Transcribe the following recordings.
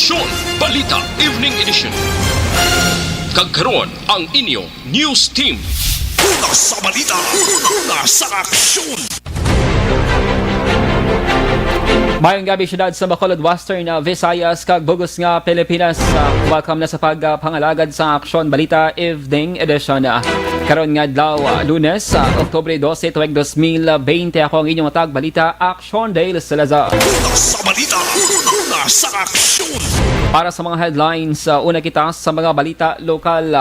Aksyon! Balita Evening Edition. Kagkaroon ang inyong news team. Una sa balita, una sa aksyon. Mayong gabi syudad sa Bacolod, Western Visayas, kag Bugos nga Pilipinas. Welcome na sa pagpangalagad sa Aksyon Balita Evening Edition. Karon nga adlaw Lunes, Oktubre 12, tuig 2020. Ako ang inyong matag balita, Aksyon Dale Salazar. Una sa balita, una sa aksyon. Para sa mga headlines, una kita sa mga balita lokal.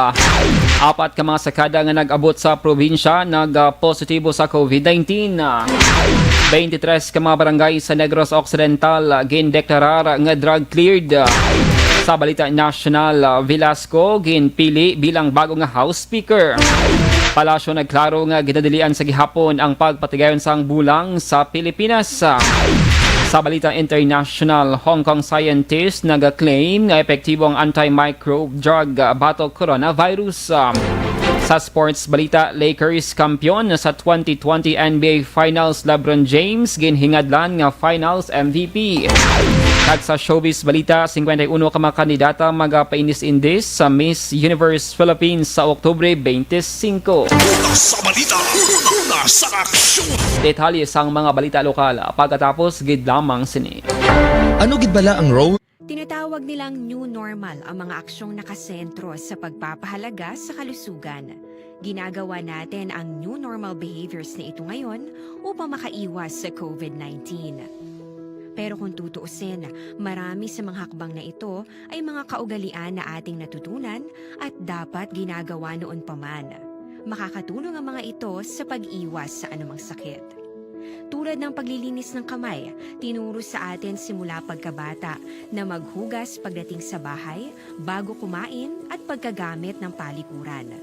Apat ka mga sakada nga nag-abot sa probinsya nag-positibo sa COVID-19. 23 ka mga barangay sa Negros Occidental gindeklarar nga drug cleared. Sa balita national, Velasco ginpili bilang bago nga House Speaker. Palasyo nagklaro nga ginadilian sa gihapon ang pagpatigayon sang bulang sa Pilipinas. Sa balita international, Hong Kong scientist nag-claim nga epektibo ang anti-microbe drug battle coronavirus. Sa sports balita, Lakers kampiyon sa 2020 NBA Finals. LeBron James ginhingadlan nga Finals MVP. At sa showbiz balita, 51 ka mga kandidata magpainis-indis sa Miss Universe Philippines sa Oktubre 25. Una sa balita, una sa aksyon. Detalye sang mga balita lokal pagkatapos gid lamang sini. Ano gid bala ang role? Tinatawag nilang new normal ang mga aksyong nakasentro sa pagpapahalaga sa kalusugan. Ginagawa natin ang new normal behaviors na ito ngayon upang makaiwas sa COVID-19. Pero kung tutuusin, marami sa mga hakbang na ito ay mga kaugalian na ating natutunan at dapat ginagawa noon pa man. Makakatulong ang mga ito sa pag-iwas sa anumang sakit. Tulad ng paglilinis ng kamay, tinuro sa atin simula pagkabata na maghugas pagdating sa bahay, bago kumain at pagkagamit ng palikuran.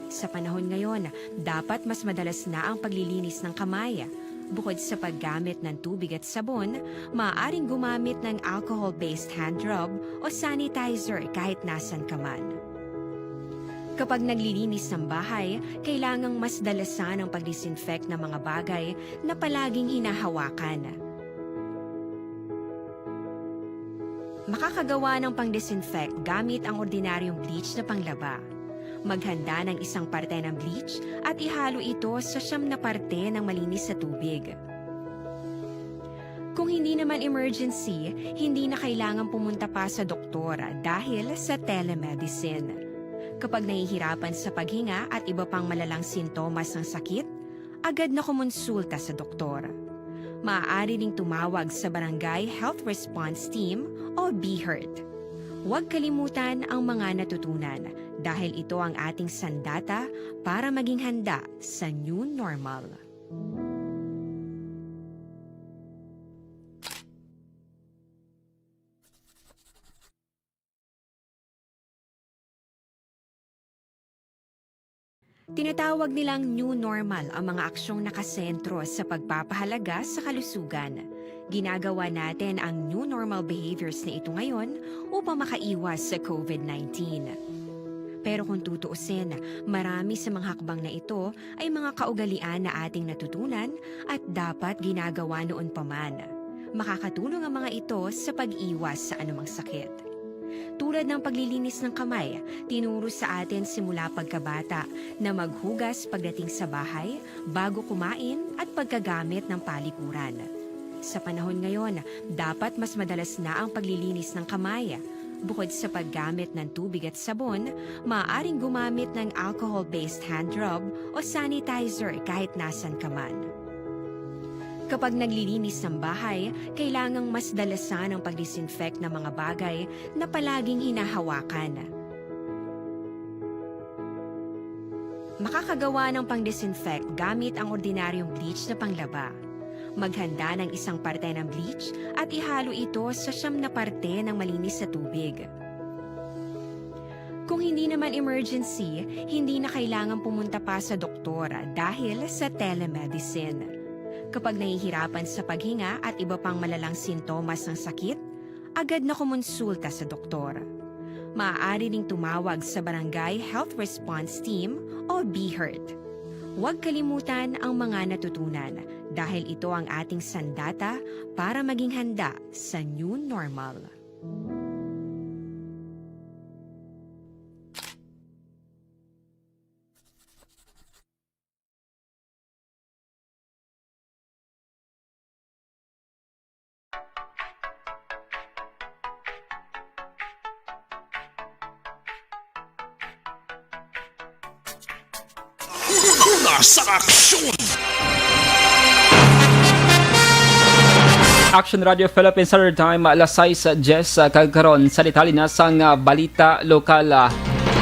Sa panahon ngayon, dapat mas madalas na ang paglilinis ng kamay. Bukod sa paggamit ng tubig at sabon, maaaring gumamit ng alcohol-based hand rub o sanitizer kahit nasan ka man. Kapag naglilinis ng bahay, kailangang mas dalasan ang pag-disinfect ng mga bagay na palaging hinahawakan. Makakagawa ng pang-disinfect gamit ang ordinaryong bleach na panglaba. Maghanda ng isang parte ng bleach at ihalo ito sa 9 na parte ng malinis na tubig. Kung hindi naman emergency, hindi na kailangan pumunta pa sa doktor dahil sa telemedicine. Kapag nahihirapan sa paghinga at iba pang malalang sintomas ng sakit, agad na kumonsulta sa doktor. Maaari ring tumawag sa Barangay Health Response Team o BHERT. Huwag kalimutan ang mga natutunan dahil ito ang ating sandata para maging handa sa new normal. Tinatawag nilang new normal ang mga aksyong nakasentro sa pagpapahalaga sa kalusugan. Ginagawa natin ang new normal behaviors na ito ngayon upang makaiwas sa COVID-19. Pero kung tutuusin, marami sa mga hakbang na ito ay mga kaugalian na ating natutunan at dapat ginagawa noon pa man. Makakatulong ang mga ito sa pag-iwas sa anumang sakit. Tulad ng paglilinis ng kamay, tinuro sa atin simula pagkabata na maghugas pagdating sa bahay, bago kumain at pagkagamit ng palikuran. Sa panahon ngayon, dapat mas madalas na ang paglilinis ng kamay. Bukod sa paggamit ng tubig at sabon, maaaring gumamit ng alcohol-based hand rub o sanitizer kahit nasan ka man. Kapag naglilinis ng bahay, kailangang mas dalasan ang pag-disinfect ng mga bagay na palaging hinahawakan. Makakagawa ng pang-disinfect gamit ang ordinaryong bleach na panglaba. Maghanda ng isang parte ng bleach at ihalo ito sa 9 na parte ng malinis na tubig. Kung hindi naman emergency, hindi na kailangan pumunta pa sa doktor dahil sa telemedicine. Kapag nahihirapan sa paghinga at iba pang malalang sintomas ng sakit, agad na kumonsulta sa doktor. Maaari ring tumawag sa Barangay Health Response Team o BHERT. Huwag kalimutan ang mga natutunan dahil ito ang ating sandata para maging handa sa new normal. Una sa aksyon! Action Radio Philippines Standard Time, alas 6:10 kagkaron sa detalye na sang balita lokal.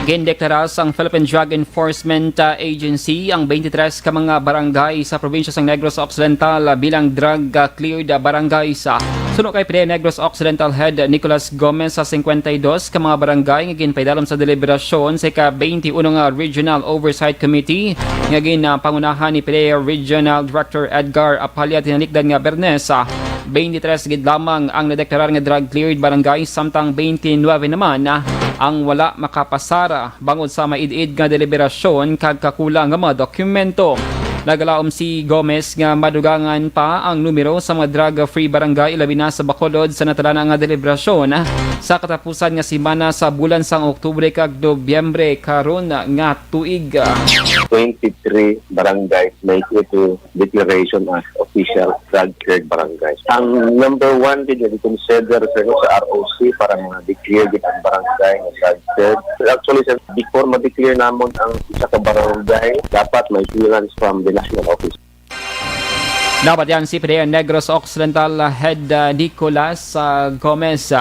Gindeklaras ang Philippine Drug Enforcement Agency ang 23 ka mga barangay sa probinsya ng Negros Occidental bilang drug-cleared barangays. Suno kay PDEA Negros Occidental Head Nicolas Gomez sa 52 ka mga barangay nga ginpaidalom sa deliberasyon sa ika-21 nga Regional Oversight Committee nga pangunahan ni PDEA Regional Director Edgar Apalia tinalikdan nga Bernes. 23 gid lamang ang nadeklarar nga drug-cleared barangay samtang 29 naman ang wala makapasara bangod sa maid-id nga deliberasyon kag kakulang nga mga dokumento. Nagalaom si Gomez nga madugangan pa ang numero sa mga drug-free barangay ilabi na sa Bacolod sa natalana nga deliberasyon sa katapusan nga semana sa bulan sang Oktubre kag Nobyembre karon nga tuig. 23 barangays may ito declaration as official drug-cleared barangays. Ang number one din yung consider sa ROC para mga declare din ang barangay na drug-cleared. Actually, before ma-declare namon ang isa ka barangay, dapat may clearance from the national office. Dapat yan si PDEA Negros Occidental Head Nicolas Gomez.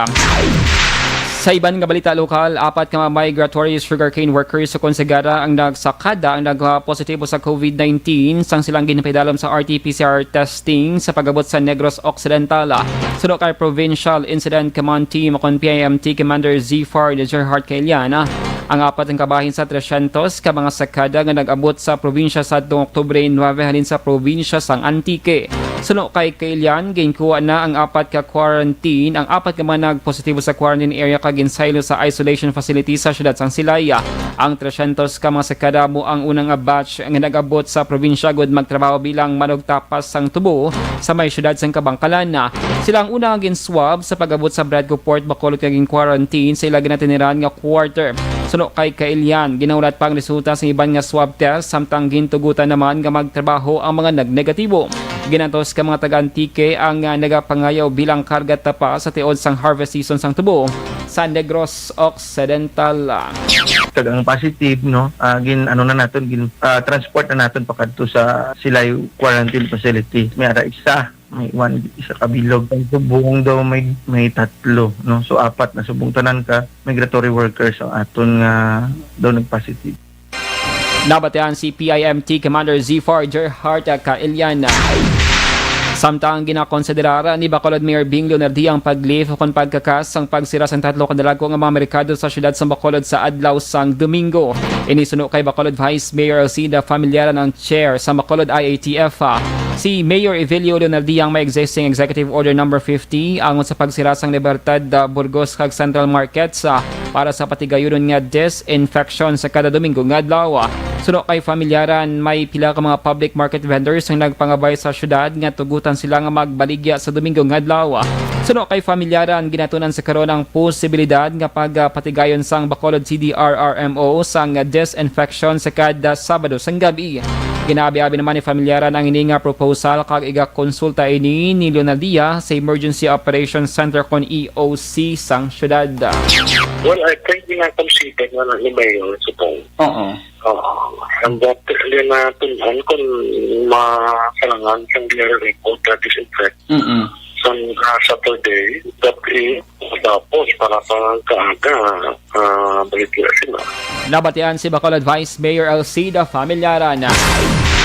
Sa iban nga balita lokal, 4 ka migratory sugarcane workers sa Consegara ang nagsakada ang nagpositibo sa COVID-19 sang silang ginpaidalom sa RT-PCR testing sa pagabot sa Negros Occidental. Suno kay Provincial Incident Command Team kon PIMT Commander Z4 de Gerhard Kailiana. Ang 4 ang kabahin sa 300 ka mga sakada nga nag-abot sa probinsya sa Oktubre 9 halin sa probinsya sang Antique. Suno kay Kailian, ginkuha na ang 4 ka quarantine, ang 4 ka mga nagpositibo sa quarantine area kag ginsailo sa isolation facility sa syudad sang Silaya. Ang 300 ka mga sakada mo ang unang batch nga nag-abot sa probinsya gud magtrabaho bilang manugtapas sang tubo sa may syudad sang Kabangkalan. Sila ang unang ginswab sa pag-abot sa Bradco Port Bacolod kag quarantine sa ila ginatiniran nga quarter. Suno kay Kailian, ginaulat pang resulta sa iban nga swab test samtang gintugutan naman nga magtrabaho ang mga nagnegatibo. Ginantos ka mga taga-Antique ang nagapangayaw bilang karga tapa sa tiod sang harvest season sang tubo sa Negros Occidental. Tagang positive no, transport na natin pakadto sa Silay quarantine facility. May ara may isa kabilog. Ang subong daw may 3 no, so 4 na subong tanan ka migratory workers ang aton nga daw nag-positive. Nabatean si PIMT Commander Z4 Gerhard Kailian. Samtang ginakonsiderara ni Bacolod Mayor Bing Leonardi ang pag-lift o pagkakas ang pagsira sa 3 kadalago ng mga merkado sa syudad sa Bacolod sa adlaw sang Domingo. Inisuno kay Bacolod Vice Mayor Alcida Familiara ng chair sa Bacolod IATF. Si Mayor Evelio Leonardi ang may existing Executive Order No. 50 angon sa pagsira sang Libertad, Burgos kag Central Markets para sa patigayon nga disinfection sa kada Domingo nga adlaw. Suno kay Familiaran, may pila ka mga public market vendors ang nagpangabay sa syudad nga tugutan sila nga magbaligya sa Domingo nga adlaw. Suno kay Familiaran, ginatunan sa karon ang posibilidad nga pagpatigayon sang Bacolod CDRRMO sang disinfection sa kada Sabado sang gabi. Ginabi-abi naman ni Familiaran ang ini nga proposal kag iga-konsulta ini ni Leonardia sa Emergency Operations Center kon EOC sang syudad. Well, I think consider na ni Mayor Supong. Oo. Ang doctor na tunan kung makalangan kang report na disinfect. Sa Saturday, gabi, tapos para sa kaaga, balikira sila. Nabatian si Bacolod Vice Mayor Alcida Familiaran.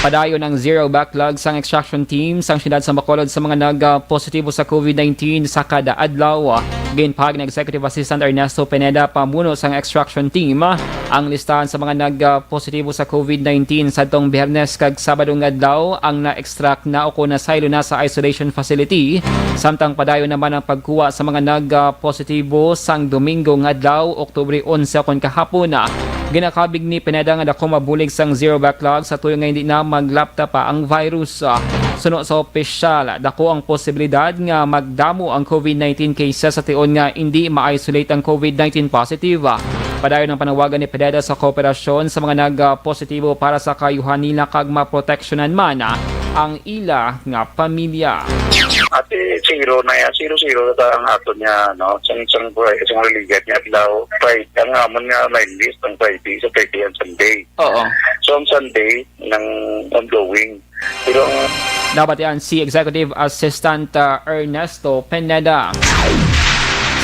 Padayon ng zero backlog sang extraction team sang syudad sa Bacolod sa mga nag-positibo sa COVID-19 sa kada adlaw. Ginpahag ng Executive Assistant Ernesto Pineda pamuno sang extraction team ang listahan sa mga nag-positibo sa COVID-19 sa tong Biyernes kag Sabado nga adlaw ang na-extract na o nasaylo na sa isolation facility. Samtang padayon naman ang pagkuha sa mga nag-positibo sang Domingo nga adlaw, Oktubre 11 kon kahapon. Ginakabig ni Pineda nga dako mabulig sang zero backlog sa tuyo nga hindi na maglapta pa ang virus. Suno sa opisyal, dako ang posibilidad nga magdamo ang COVID-19 cases sa tiyon nga hindi ma-isolate ang COVID-19 positive. Padayon ang panawagan ni Pineda sa kooperasyon sa mga nag-positibo para sa kayuhan nila kag maproteksyonan man ang ila nga pamilya. Ate, zero na yan. Zero na ang ato niya, no? Isang religat niya, adlaw, Friday. Ang amon nga may list ng Friday sa 30 and Sunday. Oo. So on Sunday, ng ongoing. Pero Dapat yan si Executive Assistant Ernesto Pineda.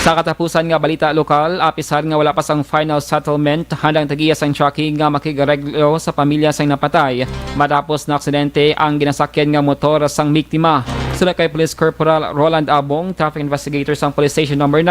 Sa katapusan nga balita lokal, apisar nga wala pa sang final settlement, handang tagiyas ang tracking nga makigareglo sa pamilya sang napatay matapos na aksidente ang ginasakyan nga motor sang biktima. Sula kay Police Corporal Roland Abong, traffic investigator sang Police Station No. 9,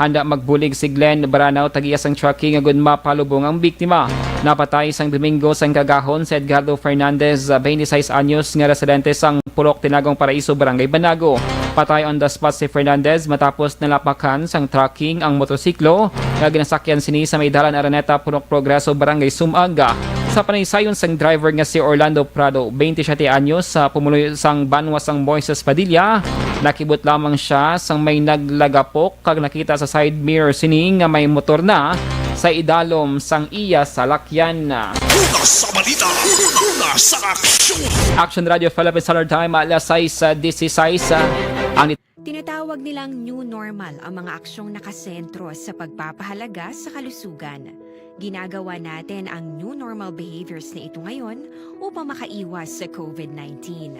handa magbulig si Glenn Baranaw tagiyas ang tracking nga gun mapalubong ang biktima. Napatay sang Domingo sang Cagahon si Edgardo Fernandez, 26 anyos nga residente sang Pulok Tinagong Paraiso, Barangay Banago. Patay on the spot si Fernandez matapos nalapakan sang tracking ang motorsiklo nga ginasakyan sini sa may dalan Araneta, Pulok Progreso, Barangay Sumaga. Sa panaysayon sang driver nga si Orlando Prado, 27 anyos, sa pumuloy sang banwa sang Moises Padilla, nakibot lamang siya sang may naglagapok kag nakita sa side mirror sini nga may motor na sa idalom sang iya salakyan na. Una sa balita, una sa aksyon. Action Radio Philippines Standard Time, alas 6:16. Ang Tinatawag nilang new normal ang mga aksyong nakasentro sa pagpapahalaga sa kalusugan. Ginagawa natin ang new normal behaviors na ito ngayon upang makaiwas sa COVID-19.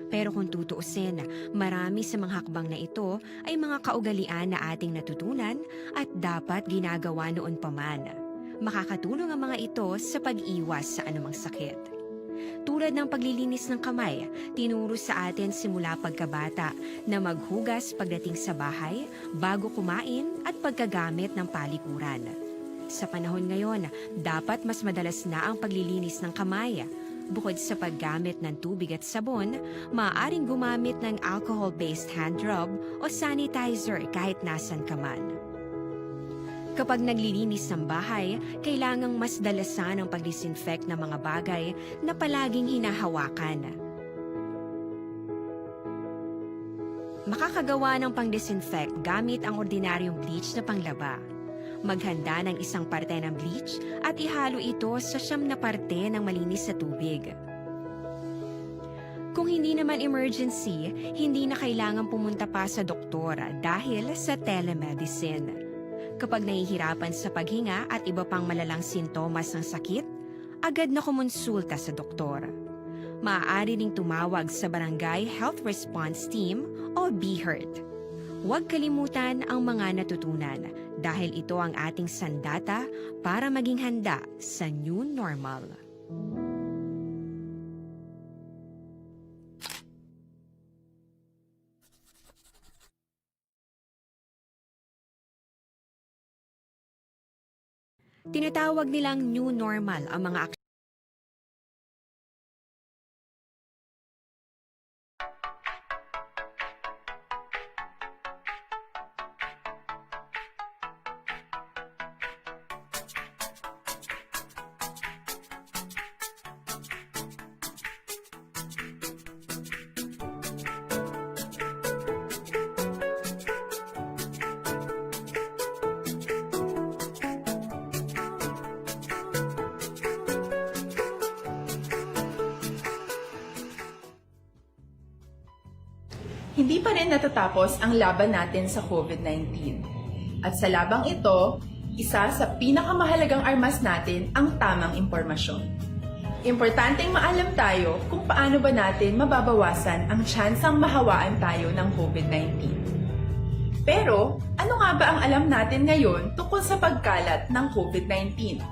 Pero kung tutuusin, marami sa mga hakbang na ito ay mga kaugalian na ating natutunan at dapat ginagawa noon pa man. Makakatulong ang mga ito sa pag-iwas sa anumang sakit. Tulad ng paglilinis ng kamay, tinuro sa atin simula pagkabata na maghugas pagdating sa bahay, bago kumain at pagkagamit ng palikuran. Sa panahon ngayon, dapat mas madalas na ang paglilinis ng kamay. Bukod sa paggamit ng tubig at sabon, maaaring gumamit ng alcohol-based hand rub o sanitizer kahit nasan ka man. Kapag naglilinis ng bahay, kailangang mas dalasan ang pag-disinfect ng mga bagay na palaging hinahawakan. Makakagawa ng pang-disinfect gamit ang ordinaryong bleach na panglaba. Maghanda ng isang parte ng bleach at ihalo ito sa 9 na parte ng malinis na tubig. Kung hindi naman emergency, hindi na kailangan pumunta pa sa doktor dahil sa telemedicine. Kapag nahihirapan sa paghinga at iba pang malalang sintomas ng sakit, agad na kumonsulta sa doktor. Maaari ring tumawag sa Barangay Health Response Team o BHERT. Huwag kalimutan ang mga natutunan dahil ito ang ating sandata para maging handa sa new normal. Tinatawag nilang new normal ang mga Hindi pa rin natatapos ang laban natin sa COVID-19. At sa labang ito, isa sa pinakamahalagang armas natin ang tamang impormasyon. Importanteng maalam tayo kung paano ba natin mababawasan ang tsansang mahawaan tayo ng COVID-19. Pero, ano nga ba ang alam natin ngayon tungkol sa pagkalat ng COVID-19?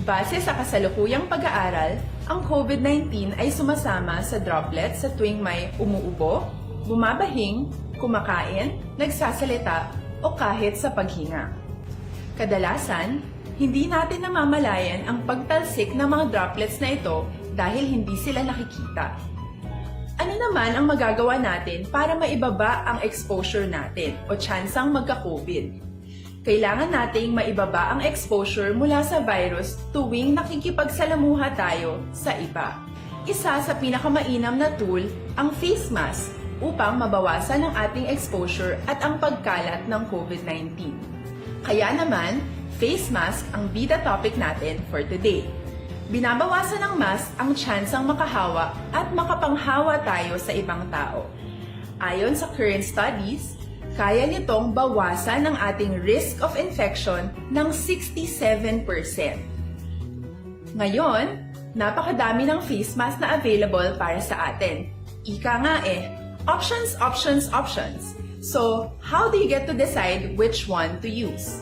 Base sa kasalukuyang pag-aaral, ang COVID-19 ay sumasama sa droplets sa tuwing may umuubo, bumabahing, kumakain, nagsasalita, o kahit sa paghinga. Kadalasan, hindi natin namamalayan ang pagtalsik ng mga droplets na ito dahil hindi sila nakikita. Ano naman ang magagawa natin para maibaba ang exposure natin o tsansang magka-COVID? Kailangan nating maibaba ang exposure mula sa virus tuwing nakikipagsalamuha tayo sa iba. Isa sa pinakamainam na tool ang face mask upang mabawasan ang ating exposure at ang pagkalat ng COVID-19. Kaya naman, face mask ang bida topic natin for today. Binabawasan ng mask ang tsansang makahawa at makapanghawa tayo sa ibang tao. Ayon sa current studies, kaya nitong bawasan ang ating risk of infection ng 67%. Ngayon, napakadami ng face mask na available para sa atin. Ika nga options, options, options. So, how do you get to decide which one to use?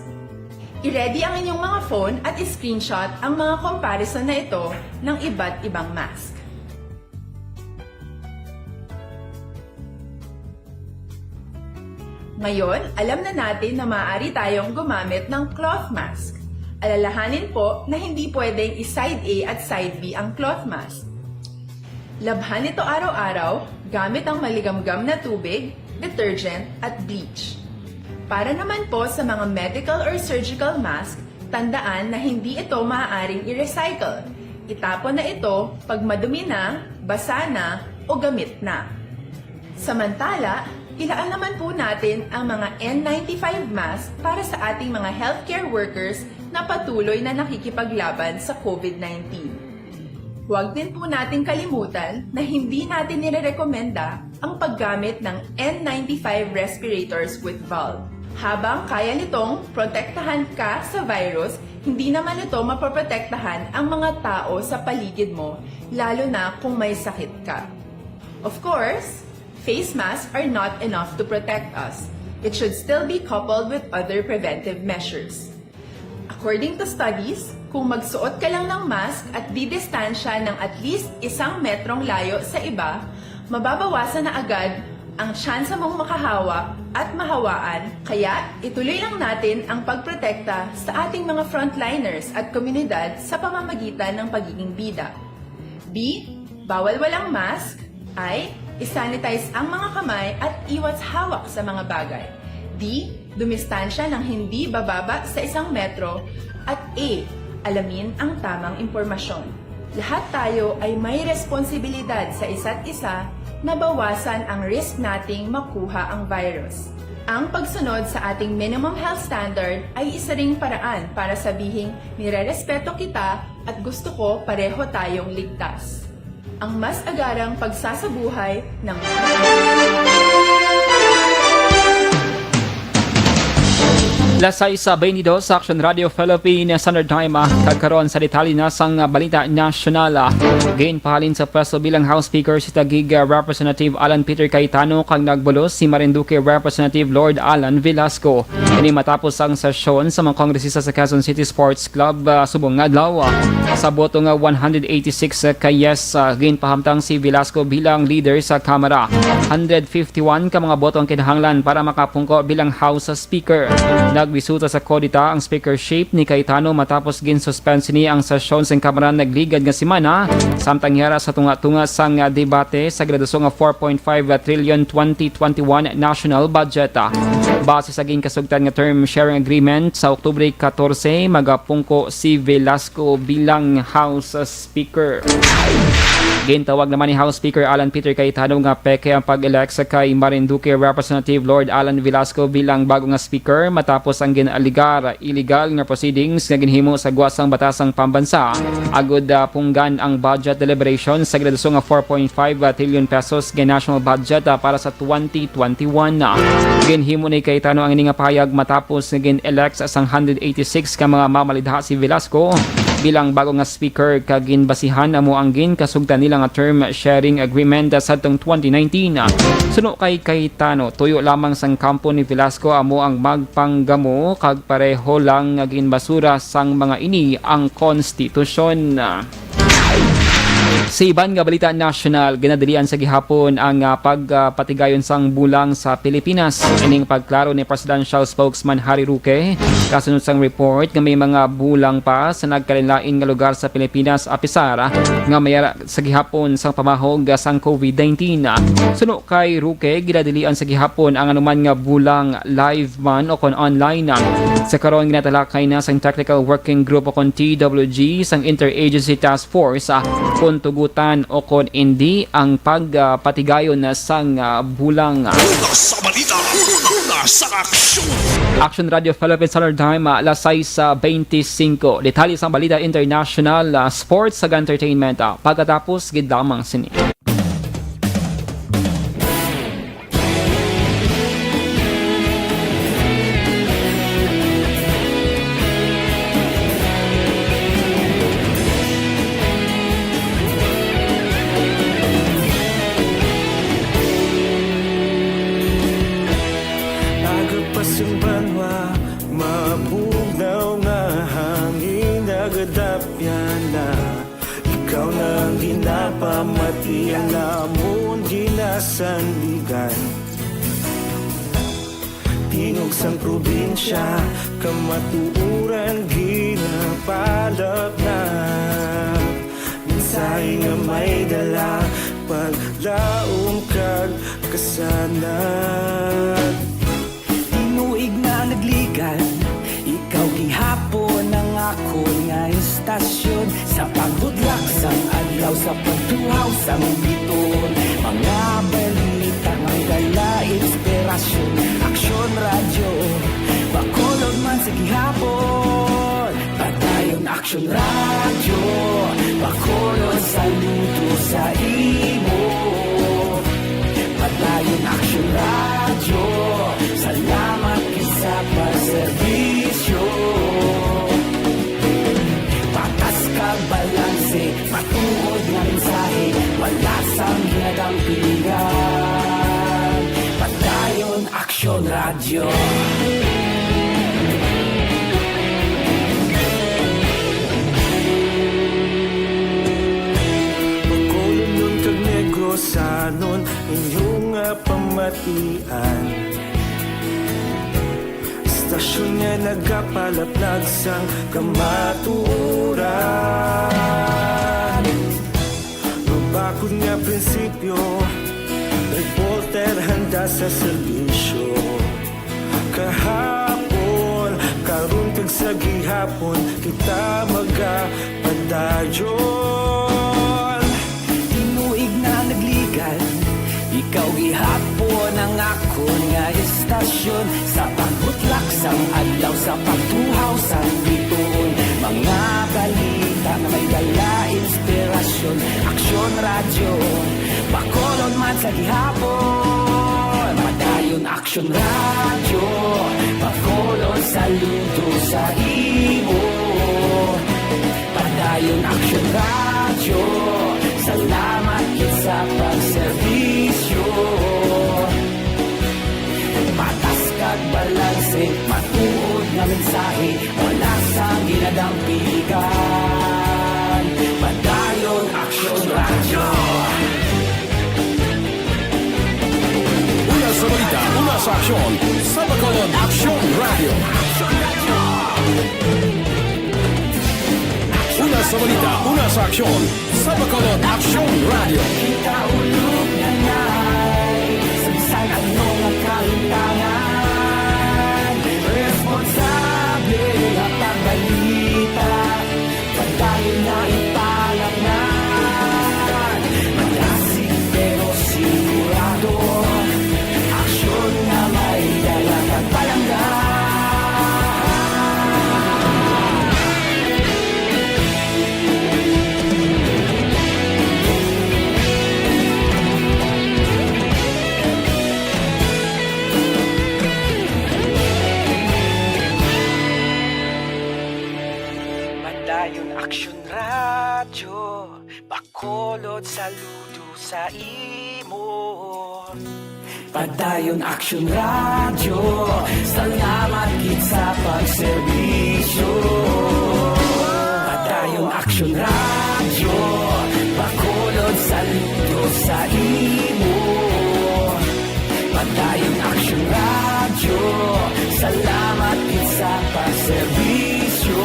I-ready ang inyong mga phone at i-screenshot ang mga comparison na ito ng iba't ibang mask. Ngayon, alam na natin na maaari tayong gumamit ng cloth mask. Alalahanin po na hindi pwedeng i-side A at side B ang cloth mask. Labhan ito araw-araw gamit ang maligamgam na tubig, detergent at bleach. Para naman po sa mga medical or surgical mask, tandaan na hindi ito maaaring i-recycle. Itapon na ito pag madumi na, basa na o gamit na. Samantala, ilaan naman po natin ang mga N95 mask para sa ating mga healthcare workers na patuloy na nakikipaglaban sa COVID-19. Huwag din po natin kalimutan na hindi natin nirerekomenda ang paggamit ng N95 respirators with valve. Habang kaya nitong protektahan ka sa virus, hindi naman ito mapoprotektahan ang mga tao sa paligid mo, lalo na kung may sakit ka. Of course, face masks are not enough to protect us. It should still be coupled with other preventive measures. According to studies, kung magsuot ka lang ng mask at didistansya ng at least 1 metrong layo sa iba, mababawasan na agad ang tsansa mong makahawak at mahawaan, kaya ituloy lang natin ang pagprotekta sa ating mga frontliners at komunidad sa pamamagitan ng pagiging bida. B. Bawal walang mask. I. Isanitize ang mga kamay at iwas hawak sa mga bagay. D. Dumistansya ng hindi bababa sa 1 metro. At A. Alamin ang tamang impormasyon. Lahat tayo ay may responsibilidad sa isa't isa na bawasan ang risk nating makuha ang virus. Ang pagsunod sa ating minimum health standard ay isa ring paraan para sabihing nirerespeto kita at gusto ko pareho tayong ligtas. Ang mas agarang pagsasabuhay ng Lasay sa 22 sa Aksyon Radio Philippine Standard Time kagkaroon sa detalye na sang balita nasyonal. Gain pahalin sa pwesto bilang House Speaker si Taguig Representative Alan Peter Cayetano kang nagbulos si Marinduque Representative Lord Alan Velasco. Ini matapos ang sesyon sa mga kongresista sa Quezon City Sports Club subong adlaw. Sa boto nga 186 ka yes, gain pahamtang si Velasco bilang leader sa Kamara. 151 ka mga boto ang kinahanglan para makapungko bilang House Speaker. Nagbisuta sa kodita ang speakership ni Cayetano matapos ginsuspense ni ang sesyon sa Kamara nagligad nga semana samtang hiyara sa tunga-tunga sang debate sa gradusyon nga 4.5 trillion 2021 national budget. Base sa ginkasugtan nga term sharing agreement sa Oktubre 14 magapungko si Velasco bilang House Speaker. Gintawag naman ni House Speaker Alan Peter Cayetano nga peke ang pag-elect sa kay Marinduque Representative Lord Alan Velasco bilang bago nga speaker matapos ang ginaligar illegal nga proceedings nga ginhimo sa guwasang batasang pambansa agud punggan ang budget deliberation sa gradusyon nga 4.5 trillion pesos nga national budget para sa 2021. Ginhimo ni Cayetano ang ini nga pahayag matapos nga gin-elect sa 186 ka mga mamalidha si Velasco bilang bago nga speaker kag ginbasihan amo ang ginkasugtan nila nga term sharing agreement sa tong 2019. Suno kay Cayetano, tuyo lamang sang kampo ni Velasco amo ang magpanggamo kag pareho lang nga ginbasura sang mga ini ang konstitusyon. Sa iban nga balita nasyonal, ginadalian sa gihapon ang pagpatigayon sang bulang sa Pilipinas. Ining pagklaro ni Presidential Spokesman Harry Roque, kasunod sang report nga may mga bulang pa sa nagkalinlain nga lugar sa Pilipinas apisara nga mayara sa gihapon sang pamahog sang COVID-19. Suno kay Roque, ginadalian sa gihapon ang anuman nga bulang live man o kon online. Sa karon ginatalakay na sang Technical Working Group o kon TWG sang Interagency Task Force kung tugutan o kung hindi ang pagpatigayon na sang bulang. Sa balita, sa aksyon. Aksyon Radio Philippine Standard Time, lasay sa 25. Detalye sa balita international, sports, sa entertainment. Pagkatapos, gidamang sini. Di alam mo ginasandigan, tingog sang probinsya, kamatuuran ginapalap na. Minsay nga may dala, paglaong kag kasanat. Tinuig na nagligan, ikaw gihapon ang ako nga istasyon. Sa paghudlak sang adlaw, sa pagtuhaw sang biton, mga balita ang dala inspirasyon. Aksyon radyo, bakolod man sa gihapon. Padayon Aksyon radyo, bakolod saludo sa imo. Padayon Aksyon radyo, salamat sa pagserbisyo. Patas kag balanse, matuod nga mensahe, wala sang ginagampingan. Padayon Aksyon radyo. Pagkulong nun kag negosanon, inyong pamatian. Stasyon nga nagapalaplag sang kamatuuran. Mabakod nga prinsipyo, reporter handa sa serbisyo. Kahapon, karon kag sa gihapon, kita magapadayon. Tinuig na nagligan, ikaw gihapon ang ako nga istasyon. Sa pagbutlak sang adlaw, sa pagtuhaw sang biton, mga balita na may dala inspirasyon. Aksyon radyo, bakolon man sa gihapon. Padayon Aksyon radyo, bakolon saludo sa imo. Padayon Aksyon radyo, salamat kit sa pagserbisyo. Patas kag balanse, matuod nga mensahe, wala sang ginadampigan. Padayon Aksyon radyo. Una sa balita, una sa aksyon, sa Bacolod Aksyon Radio. Una sa balita, una sa aksyon, sa Bacolod Aksyon Radio. Kita ulog na na'y sabisan ano nga kalintangan. Responsable nga pagbalita, padayon na ipalagnan. Malasig pero sigurado, aksyon nga may dala kag palanggan. Padayon Aksyon radyo, bakolod saludo sa imo. Padayon Aksyon radyo, salamat kit sa pagserbisyo. Padayon Aksyon radyo, bakolod saludo sa imo. Padayon Aksyon radyo, salamat kit sa pagserbisyo.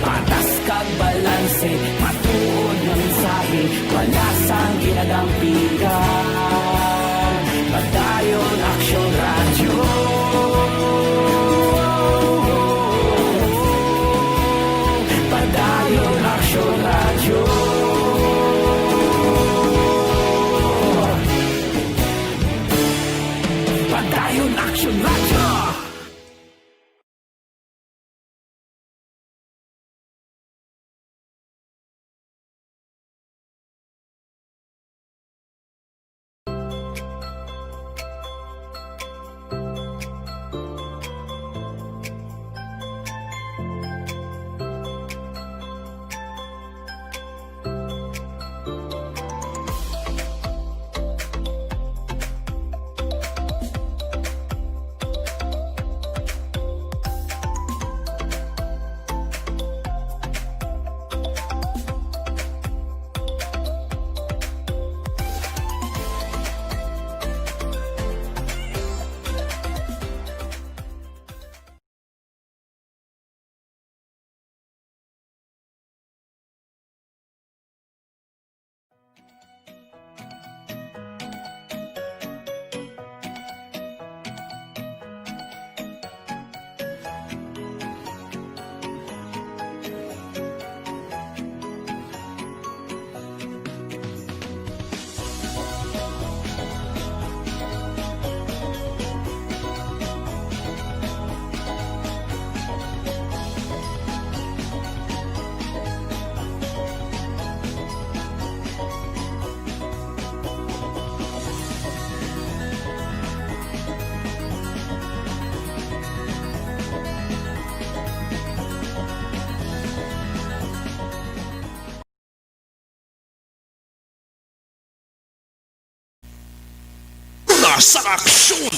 Patas kag balanse, matuod nga mensahe, wala sang ginadampigan. Padayon Aksyon radyo. Padayon Aksyon radyo. Padayon Aksyon Nasa aksyon!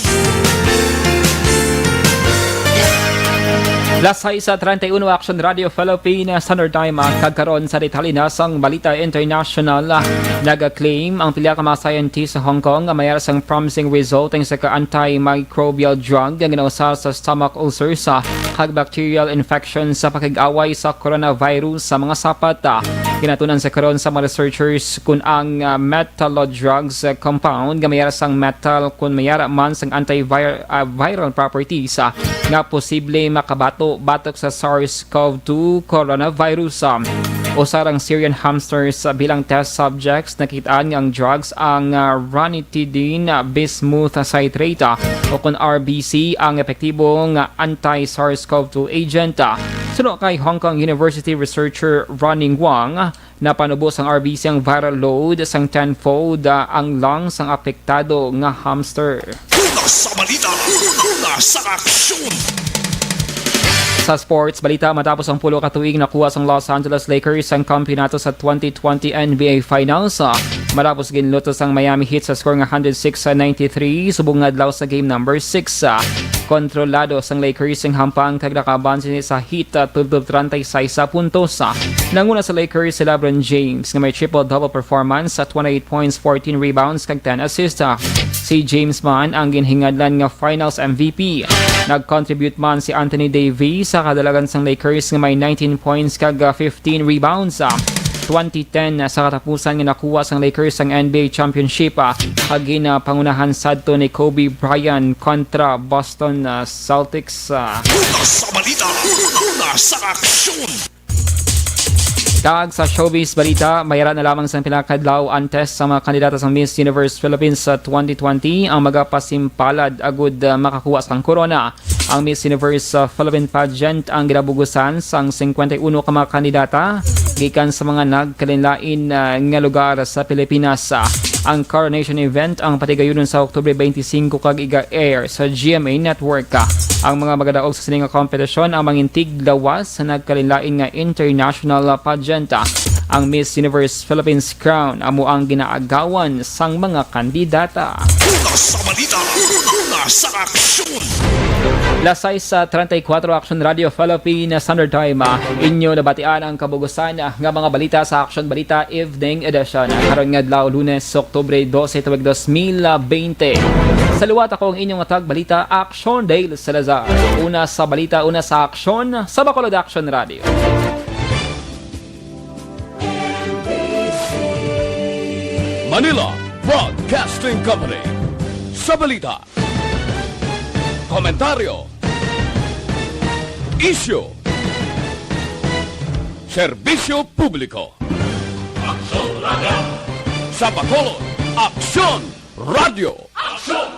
Lasay sa 31 Aksyon Radio Philippines Standard Time kagkaroon sa detalinasang Balita International. Nag-claim ang pila ka mga scientist sa Hong Kong mayroon sang promising result sa antimicrobial drug nga ginausar sa stomach ulcer sa kag bacterial infection sa pakig-away sa coronavirus sa mga sapat. Kinatunan sa karon sa mga researchers kung ang metal drugs compound nga mayroon sang metal kung mayroon man sang antiviral properties nga posible makabato batok sa SARS-CoV-2 coronavirus. Usarang Syrian hamsters bilang test subjects nakitaan nga ang drugs ang ranitidine bismuth citrate o kung RBC ang epektibong anti-SARS-CoV-2 agent. Suno kay Hong Kong University researcher Running Wang, napanubos ang RBC ang viral load sang tenfold ang lungs ang apektado nga hamster. Nasa balita, nasa aksyon! Sa sports balita, matapos ang pulo katuig nakuha sa Los Angeles Lakers ang kampeonato sa 2020 NBA Finals. Matapos ginlutos ang Miami Heat sa score nga 106-93 subong adlaw sa game number 6. Kontrolado sang Lakers ang hampang kag nakaban sa Heat 36 puntos. Nanguna sa Lakers si LeBron James nga may triple-double performance sa 28 points, 14 rebounds kag 10 assists. Si James man ang ginhingadlan nga Finals MVP. Nag-contribute man si Anthony Davis sa kadalagan sang Lakers nga may 19 points kag 15 rebounds. 2010 sa katapusan nga nakuha sang Lakers ang NBA Championship agin pangunahan sadto ni Kobe Bryant kontra Boston Celtics. Nasa balita, nasa aksyon! Tag sa showbiz balita, mayroon na lamang sa pinakadlaw ang test sa mga kandidato sa Miss Universe Philippines sa 2020 ang magapasimpalad agud makakuha sang corona. Ang Miss Universe Philippine pageant ang ginabugusan sang 51 ka mga kandidata gikan sa mga nagkalinlain nga lugar sa Pilipinas. Ang coronation event ang patigayunon sa Oktubre 25 kag iga-air sa GMA Network. Ang mga magadaog sa sining kompetisyon ang mangintig lawas sa nagkalinlain nga international pageant. Ang Miss Universe Philippines crown amo ang ginaagawan sang mga kandidata. Nasa balita, nasa aksyon! Lasay sa 34 Aksyon Radio Philippines Standard Time. Inyo nabatian ang kabugusan nga mga balita sa Aksyon Balita Evening Edition. Karon nga adlaw Lunes, Oktubre 12, 2020. Sa luwat ako ang inyong atag balita Aksyon Dale Salazar. Una sa balita, una sa aksyon sa Bacolod Action Radio. Manila Broadcasting Company. Sa balita, komentaryo, isyu, serbisyo publiko. Aksyon Radio! Sa Bacolod, Aksyon Radio! Aksyon!